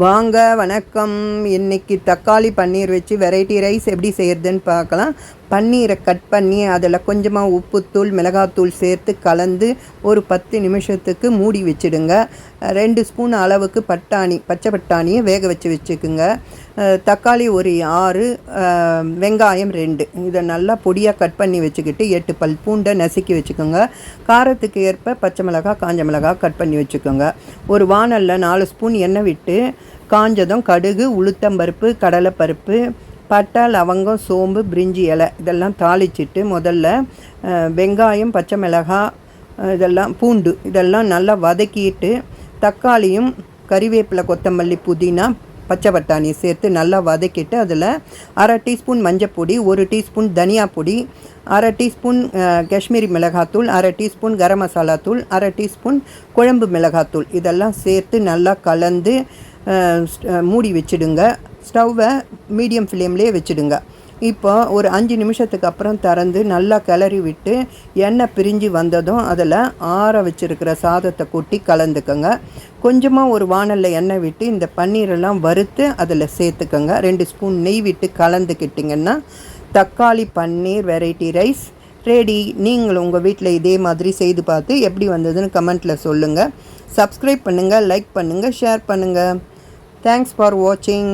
வாங்க வணக்கம். இன்றைக்கி தக்காளி பன்னீர் வச்சு வெரைட்டி ரைஸ் எப்படி செய்கிறதுன்னு பார்க்கலாம். பன்னீரை கட் பண்ணி அதில் கொஞ்சமாக உப்புத்தூள் மிளகாத்தூள் சேர்த்து கலந்து ஒரு 10 நிமிஷத்துக்கு மூடி வச்சுடுங்க. 2 ஸ்பூன் அளவுக்கு பச்சை பட்டாணியை வேக வச்சுக்குங்க. தக்காளி ஒரு 6, வெங்காயம் 2, இதை நல்லா பொடியாக கட் பண்ணி வச்சுக்கிட்டு 8 பல் பூண்டை நசுக்கி வச்சுக்கோங்க. காரத்துக்கு ஏற்ப பச்சை மிளகாய் காஞ்ச மிளகாய் கட் பண்ணி வச்சுக்கோங்க. ஒரு வாணலில் 4 ஸ்பூன் எண்ணெய் விட்டு காஞ்சதும் கடுகு, உளுத்தம்பருப்பு, கடலைப்பருப்பு, பட்டை, லவங்கம், சோம்பு, பிரிஞ்சி இலை இதெல்லாம் தாளிச்சிட்டு முதல்ல வெங்காயம், பச்சை மிளகாய், பூண்டு இதெல்லாம் நல்லா வதக்கிட்டு தக்காளியும் கறிவேப்பிலை, கொத்தமல்லி, புதினா, பச்சை பட்டாணியை சேர்த்து நல்லா வதக்கிட்டு அதில் 1/2 டீஸ்பூன் மஞ்சப்பொடி, 1 டீஸ்பூன் தனியா பொடி, 1/2 டீஸ்பூன் காஷ்மீரி மிளகாத்தூள், 1/2 டீஸ்பூன் கரம் மசாலா தூள், 1/2 டீஸ்பூன் குழம்பு மிளகாத்தூள் இதெல்லாம் சேர்த்து நல்லா கலந்து மூடி வச்சுடுங்க. ஸ்டவ்வை மீடியம் ஃப்ளேம்லேயே வச்சுடுங்க. இப்போ ஒரு 5 நிமிஷத்துக்கு அப்புறம் திறந்து நல்லா கிளறி விட்டு எண்ணெய் பிரிஞ்சு வந்ததும் அதில் ஆற வச்சுருக்கிற சாதத்தை கொட்டி கலந்துக்கோங்க. கொஞ்சமாக ஒரு வாணலில் எண்ணெய் விட்டு இந்த பன்னீரெல்லாம் வறுத்து அதில் சேர்த்துக்கோங்க. 2 ஸ்பூன் நெய் விட்டு கலந்துக்கிட்டிங்கன்னா தக்காளி பன்னீர் வெரைட்டி ரைஸ் ரெடி. நீங்களும் உங்கள் வீட்டில் இதே மாதிரி செய்து பார்த்து எப்படி வந்ததுன்னு கமெண்ட்டில் சொல்லுங்கள். சப்ஸ்கிரைப் பண்ணுங்கள், லைக் பண்ணுங்கள், ஷேர் பண்ணுங்கள். தேங்க்ஸ் ஃபார் வாட்சிங்.